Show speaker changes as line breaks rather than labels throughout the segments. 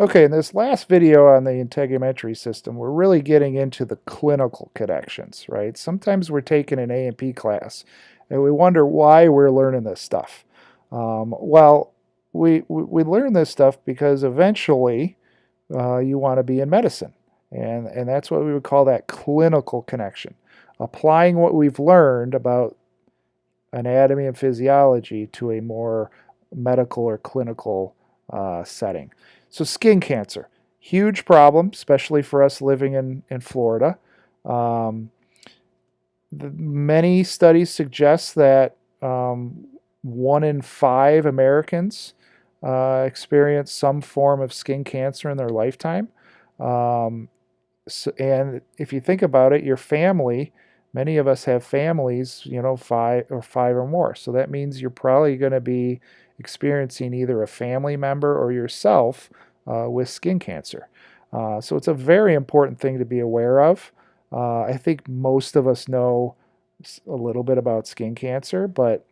Okay, in this last video on the integumentary system, we're really getting into the clinical connections, right? Sometimes we're taking an A&P class and we wonder why we're learning this stuff. Well, we learn this stuff because eventually you want to be in medicine. And that's what we would call that clinical connection. Applying what we've learned about anatomy and physiology to a more medical or clinical setting. So, skin cancer, huge problem, especially for us living in Florida. Um, Many studies suggest that 1 in 5 Americans experience some form of skin cancer in their lifetime. Um, and if you think about it, your family, many of us have families, five or more. So that means you're probably going to be experiencing either a family member or yourself with skin cancer. So it's a very important thing to be aware of. I think most of us know a little bit about skin cancer, but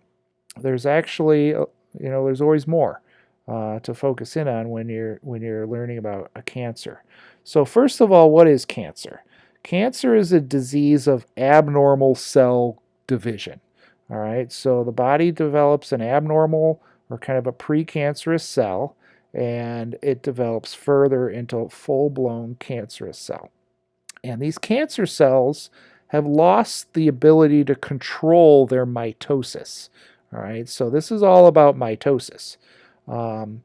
there's actually, there's always more to focus in on when you're learning about a cancer. So first of all, what is cancer? Cancer is a disease of abnormal cell division. All right, so the body develops an abnormal or kind of a precancerous cell, and it develops further into a full-blown cancerous cell. And these cancer cells have lost the ability to control their mitosis. All right, so this is all about mitosis. Um,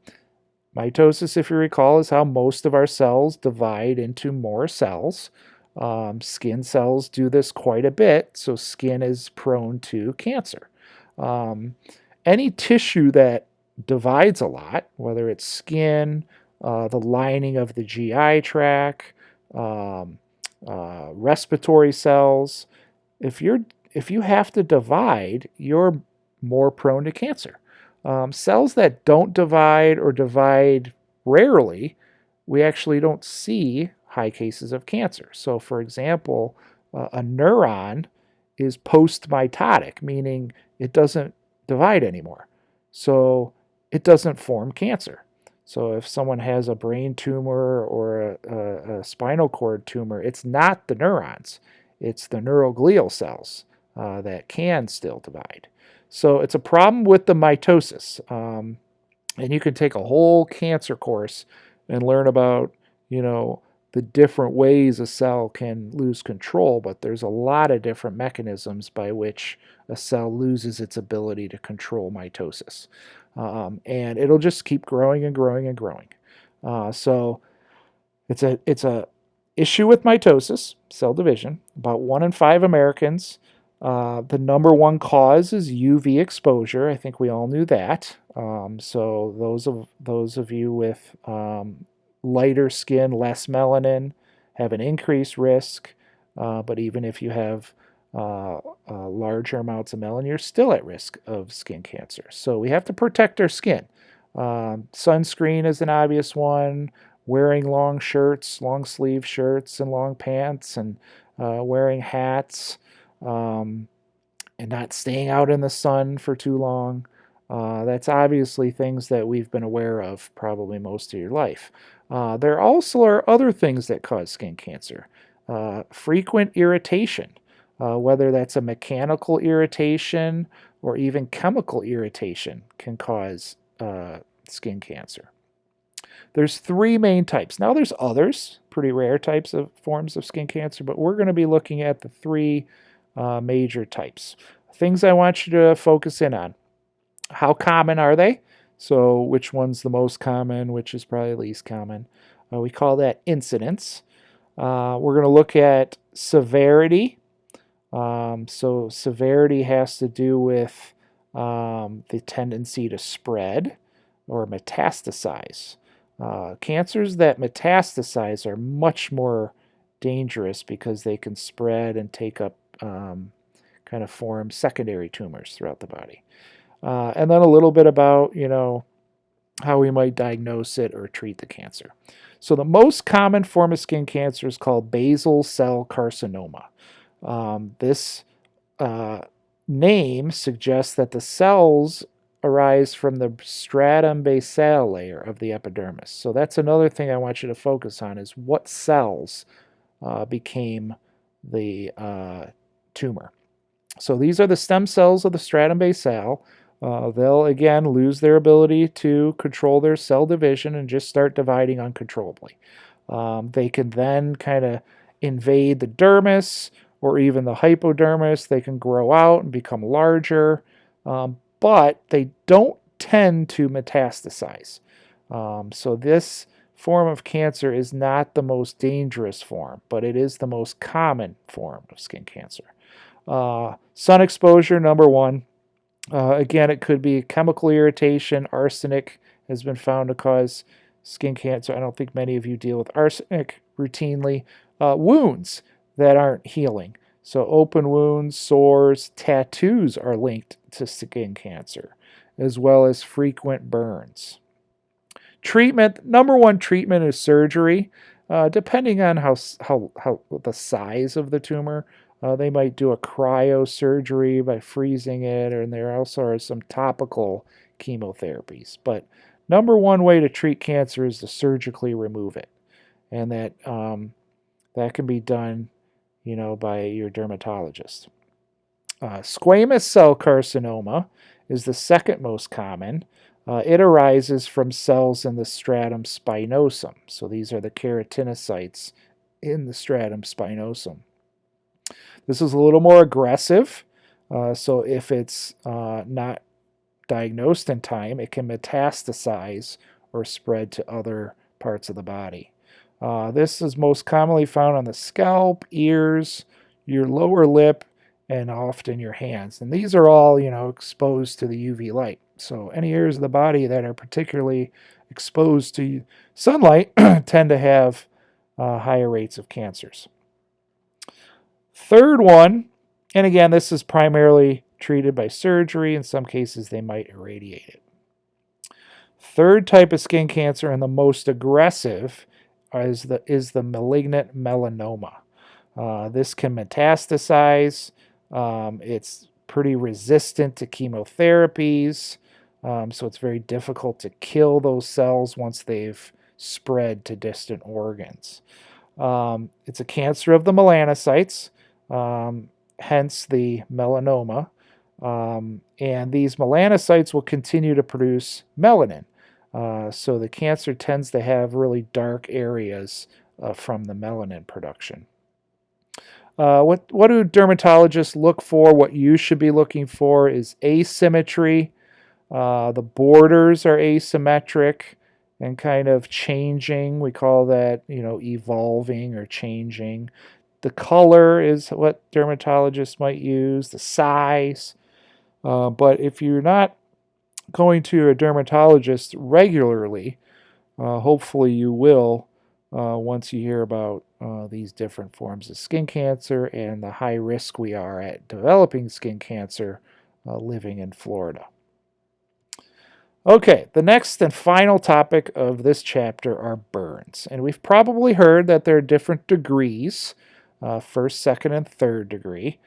Mitosis, if you recall, is how most of our cells divide into more cells. Skin cells do this quite a bit, so skin is prone to cancer. Um, any tissue that divides a lot, whether it's skin, the lining of the GI tract, um, respiratory cells, if you have to divide, you're more prone to cancer. Cells that don't divide or divide rarely, we actually don't see high cases of cancer. So, for example, a neuron is post-mitotic, meaning it doesn't divide anymore. So it doesn't form cancer. So if someone has a brain tumor or a spinal cord tumor, it's not the neurons, it's the neuroglial cells that can still divide. So it's a problem with the mitosis. And you can take a whole cancer course and learn about, you know, the different ways a cell can lose control, but there's a lot of different mechanisms by which a cell loses its ability to control mitosis. And it'll just keep growing and growing and growing. So it's a issue with mitosis, cell division. About 1 in 5 Americans. The number one cause is UV exposure. I think we all knew that. So those of you with lighter skin, less melanin, have an increased risk. But even if you have larger amounts of melanin, you're still at risk of skin cancer. So we have to protect our skin. Sunscreen is an obvious one. Wearing long shirts, long sleeve shirts, and long pants, and wearing hats, and not staying out in the sun for too long. That's obviously things that we've been aware of probably most of your life. There also are other things that cause skin cancer. Frequent irritation, whether that's a mechanical irritation or even chemical irritation, can cause skin cancer. There's 3 main types. Now there's others, pretty rare types of forms of skin cancer, but we're going to be looking at the 3 major types. Things I want you to focus in on. How common are they? So which one's the most common, which is probably least common? We call that incidence. We're going to look at severity. So severity has to do with the tendency to spread or metastasize. Cancers that metastasize are much more dangerous because they can spread and take up, kind of form secondary tumors throughout the body. And then a little bit about, how we might diagnose it or treat the cancer. So the most common form of skin cancer is called basal cell carcinoma. This name suggests that the cells arise from the stratum basale layer of the epidermis. So that's another thing I want you to focus on, is what cells became the tumor. So these are the stem cells of the stratum basale. They'll again lose their ability to control their cell division and just start dividing uncontrollably. They can then kind of invade the dermis or even the hypodermis. They can grow out and become larger, but they don't tend to metastasize. So this form of cancer is not the most dangerous form, but it is the most common form of skin cancer. Sun exposure, number one. Again, it could be chemical irritation. Arsenic has been found to cause skin cancer. I don't think many of you deal with arsenic routinely. Wounds that aren't healing. So open wounds, sores, tattoos are linked to skin cancer, as well as frequent burns. Treatment, number one treatment is surgery. Depending on how the size of the tumor, they might do a cryosurgery by freezing it, and there also are some topical chemotherapies. But number one way to treat cancer is to surgically remove it, and that can be done, by your dermatologist. Squamous cell carcinoma is the second most common. It arises from cells in the stratum spinosum. So these are the keratinocytes in the stratum spinosum. This is a little more aggressive. So if it's not diagnosed in time, it can metastasize or spread to other parts of the body. This is most commonly found on the scalp, ears, your lower lip, and often your hands. And these are all, exposed to the UV light. So any areas of the body that are particularly exposed to sunlight tend to have higher rates of cancers. Third one, and again, this is primarily treated by surgery. In some cases, they might irradiate it. Third type of skin cancer, and the most aggressive, is the malignant melanoma. This can metastasize. It's pretty resistant to chemotherapies, so it's very difficult to kill those cells once they've spread to distant organs. It's a cancer of the melanocytes, hence the melanoma, and these melanocytes will continue to produce melanin. So the cancer tends to have really dark areas from the melanin production. What do dermatologists look for? What you should be looking for is asymmetry. The borders are asymmetric and kind of changing. We call that, evolving or changing. The color is what dermatologists might use, the size. But if you're not going to a dermatologist regularly, hopefully you will once you hear about these different forms of skin cancer and the high risk we are at developing skin cancer living in Florida. Okay, the next and final topic of this chapter are burns. And we've probably heard that there are different degrees, first, second, and third degree.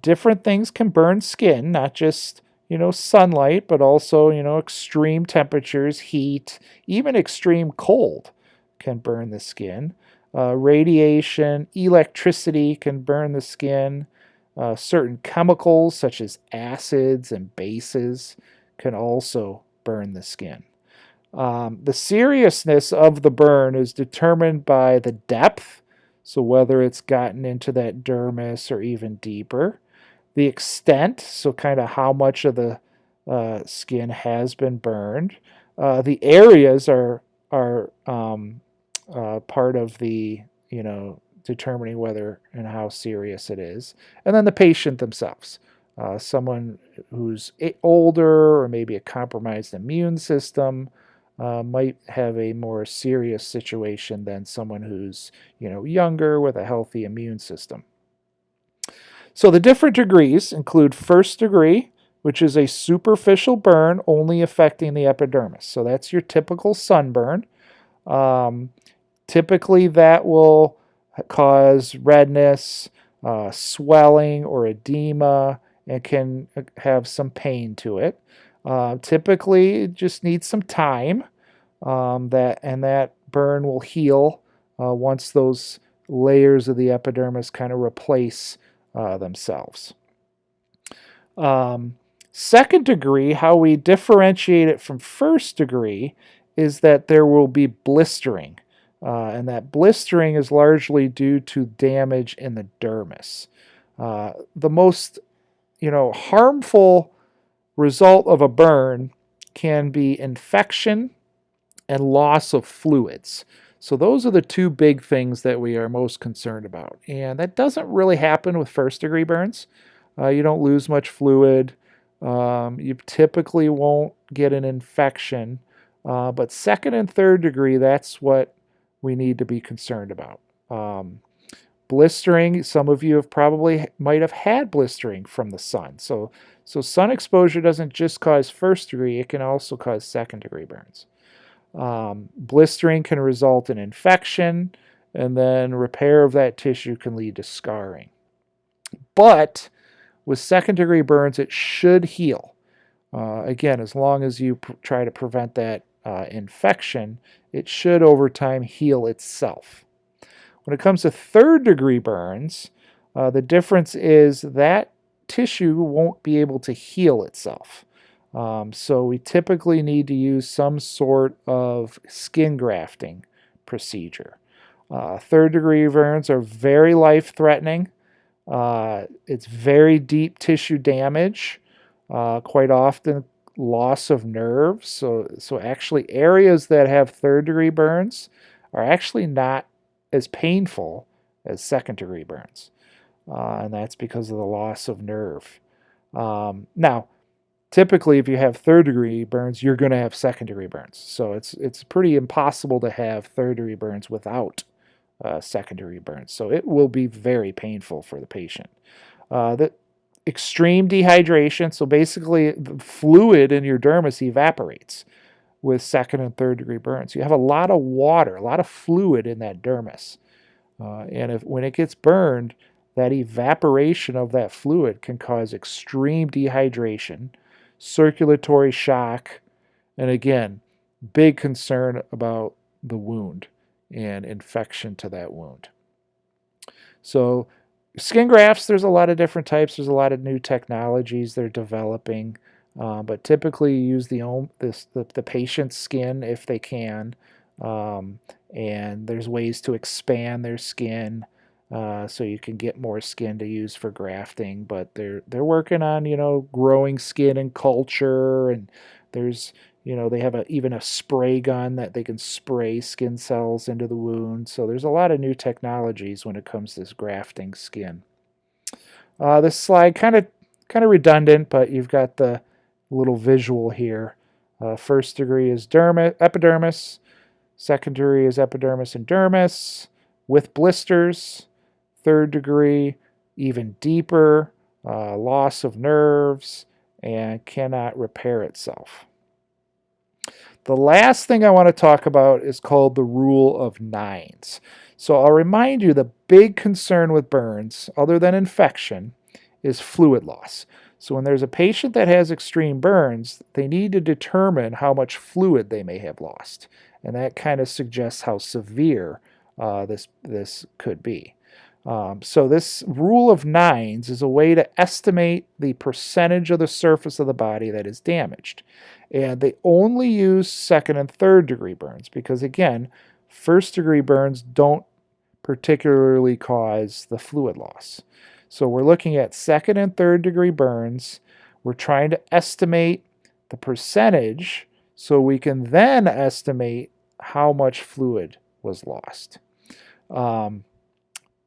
Different things can burn skin, not just sunlight, but also extreme temperatures, heat, even extreme cold can burn the skin. Radiation, electricity can burn the skin. Certain chemicals such as acids and bases can also burn the skin. The seriousness of the burn is determined by the depth, so whether it's gotten into that dermis or even deeper. The extent, so kind of how much of the skin has been burned. The areas are part of the, determining whether and how serious it is. And then the patient themselves. Someone who's older or maybe a compromised immune system might have a more serious situation than someone who's, younger with a healthy immune system. So the different degrees include first degree, which is a superficial burn only affecting the epidermis. So that's your typical sunburn. Typically that will cause redness, swelling, or edema, and can have some pain to it. Typically, it just needs some time. That burn will heal once those layers of the epidermis kind of replace themselves. Second degree, how we differentiate it from first degree is that there will be blistering. And that blistering is largely due to damage in the dermis. The most, harmful result of a burn can be infection and loss of fluids. So those are the two big things that we are most concerned about. And that doesn't really happen with first degree burns. You don't lose much fluid. You typically won't get an infection. But second and third degree, that's what we need to be concerned about. Blistering, some of you might have had blistering from the sun. So sun exposure doesn't just cause first degree, it can also cause second degree burns. Blistering can result in infection, and then repair of that tissue can lead to scarring. But with second degree burns, it should heal. Again, as long as you try to prevent that infection, it should over time heal itself. When it comes to third degree burns, the difference is that tissue won't be able to heal itself. So we typically need to use some sort of skin grafting procedure. Third degree burns are very life-threatening. It's very deep tissue damage, quite often loss of nerves. So actually areas that have third degree burns are actually not as painful as second degree burns. And that's because of the loss of nerve. Now, typically, if you have third degree burns, you're going to have second degree burns. So it's pretty impossible to have third degree burns without second degree burns. So it will be very painful for the patient. The extreme dehydration, so basically the fluid in your dermis evaporates with second and third degree burns. You have a lot of water, a lot of fluid in that dermis. And when it gets burned, that evaporation of that fluid can cause extreme dehydration, circulatory shock, and again, big concern about the wound and infection to that wound. So skin grafts, there's a lot of different types. There's a lot of new technologies they're developing, but typically you use the patient's skin if they can, and there's ways to expand their skin so you can get more skin to use for grafting. But they're working on growing skin and culture, and there's they have even a spray gun that they can spray skin cells into the wound. So there's a lot of new technologies when it comes to this grafting skin. This slide kind of redundant, but you've got the little visual here. First degree is epidermis. Second degree is epidermis and dermis with blisters. Third degree, even deeper, loss of nerves, and cannot repair itself. The last thing I want to talk about is called the rule of nines. So I'll remind you the big concern with burns, other than infection, is fluid loss. So when there's a patient that has extreme burns, they need to determine how much fluid they may have lost. And that kind of suggests how severe this could be. So this rule of nines is a way to estimate the percentage of the surface of the body that is damaged. And they only use second and third degree burns because, again, first degree burns don't particularly cause the fluid loss. So we're looking at second and third degree burns. We're trying to estimate the percentage so we can then estimate how much fluid was lost.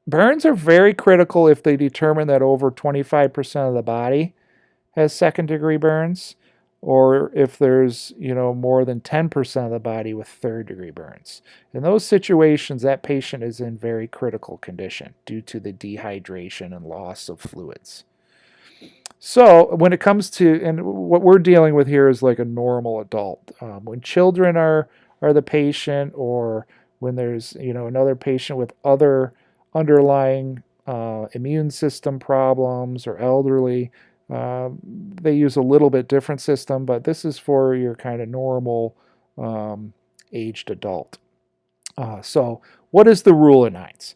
Burns are very critical if they determine that over 25% of the body has second degree burns, or if there's more than 10% of the body with third degree burns. In those situations, that patient is in very critical condition due to the dehydration and loss of fluids. So when it comes to, and what we're dealing with here is like a normal adult. When children are the patient, or when there's another patient with other underlying immune system problems or elderly, They use a little bit different system, but this is for your kind of normal aged adult. So what is the rule of nines?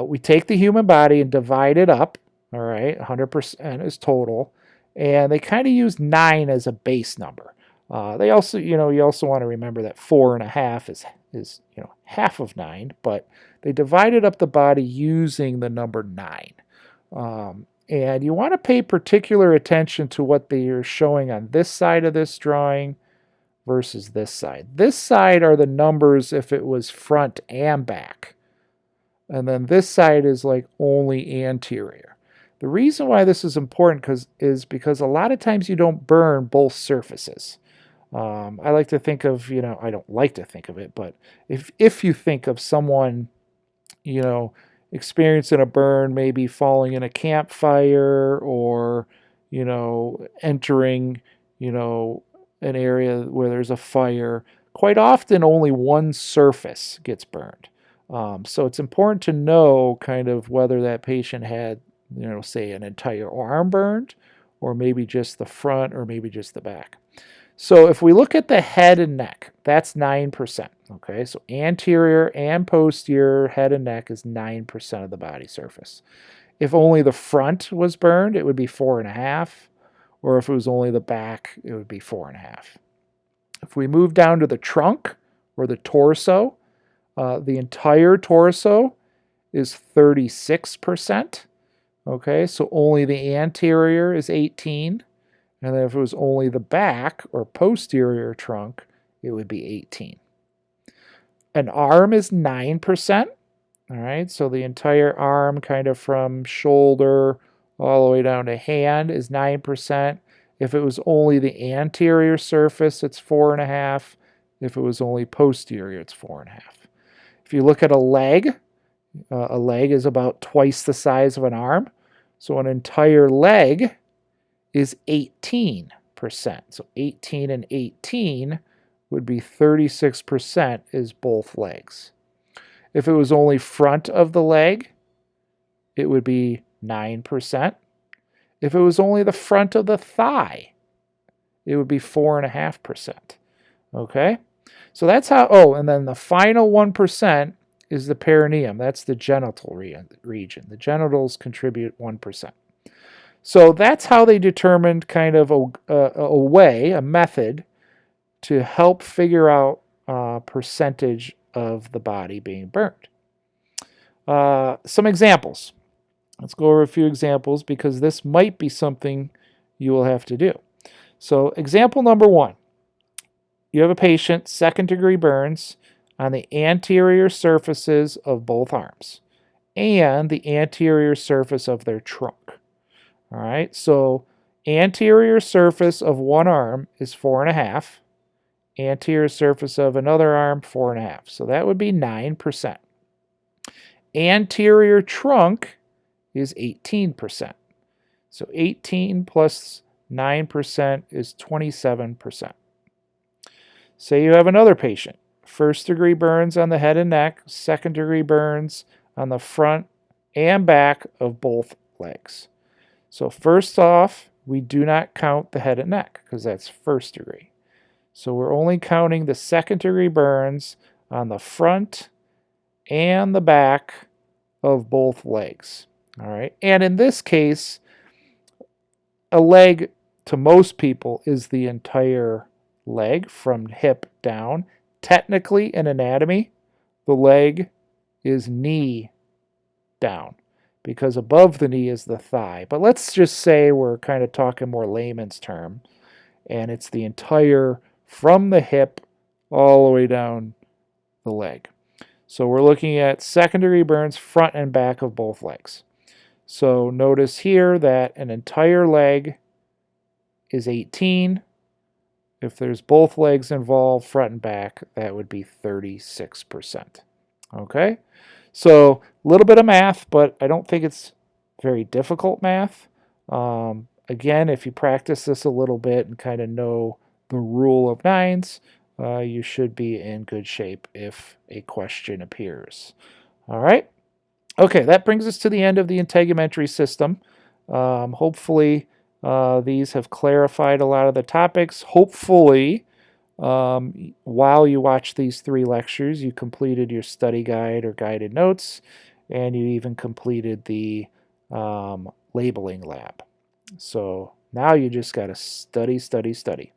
We take the human body and divide it up, all right, 100% is total, and they kind of use 9 as a base number. They also, you also want to remember that 4.5 is half of 9, but they divided up the body using the number 9. And you want to pay particular attention to what they are showing on this side of this drawing versus this side. This side are the numbers if it was front and back. And then this side is like only anterior. The reason why this is important is because a lot of times you don't burn both surfaces. I like to think of, I don't like to think of it, but if you think of someone, experiencing a burn, maybe falling in a campfire or, entering, an area where there's a fire, quite often only one surface gets burned. So it's important to know kind of whether that patient had, say an entire arm burned, or maybe just the front, or maybe just the back. So if we look at the head and neck, that's 9%. Okay, so anterior and posterior head and neck is 9% of the body surface. If only the front was burned, it would be 4.5, or if it was only the back, it would be 4.5. If we move down to the trunk or the torso, the entire torso is 36%. Okay, so only the anterior is 18. And then if it was only the back or posterior trunk, it would be 18. An arm is 9%. All right, so the entire arm kind of from shoulder all the way down to hand is 9%. If it was only the anterior surface, it's 4.5. If it was only posterior, it's 4.5. If you look at a leg is about twice the size of an arm. So an entire leg is 18%. So 18 and 18 would be 36% is both legs. If it was only front of the leg, it would be 9%. If it was only the front of the thigh, it would be 4.5%. Okay? So that's how, and then the final 1% is the perineum. That's the genital region. The genitals contribute 1%. So that's how they determined kind of a method to help figure out percentage of the body being burned. Some examples. Let's go over a few examples because this might be something you will have to do. So example number 1. You have a patient, second-degree burns on the anterior surfaces of both arms and the anterior surface of their trunk. All right, so anterior surface of one arm is 4.5. Anterior surface of another arm, 4.5. So that would be 9%. Anterior trunk is 18%. So 18 plus 9% is 27%. Say you have another patient. First-degree burns on the head and neck, second-degree burns on the front and back of both legs. So first off, we do not count the head and neck because that's first degree. So we're only counting the second-degree burns on the front and the back of both legs. All right, and in this case, a leg to most people is the entire leg from hip down. Technically, in anatomy, the leg is knee down because above the knee is the thigh. But let's just say we're kind of talking more layman's term, and it's the entire from the hip all the way down the leg. So we're looking at second-degree burns front and back of both legs. So notice here that an entire leg is 18. If there's both legs involved, front and back, that would be 36%. Okay? So a little bit of math, but I don't think it's very difficult math. Again, if you practice this a little bit and kind of know the rule of nines, you should be in good shape if a question appears. All right? Okay, that brings us to the end of the integumentary system. Hopefully These have clarified a lot of the topics. Hopefully, while you watch these 3 lectures, you completed your study guide or guided notes, and you even completed the labeling lab. So now you just got to study, study, study.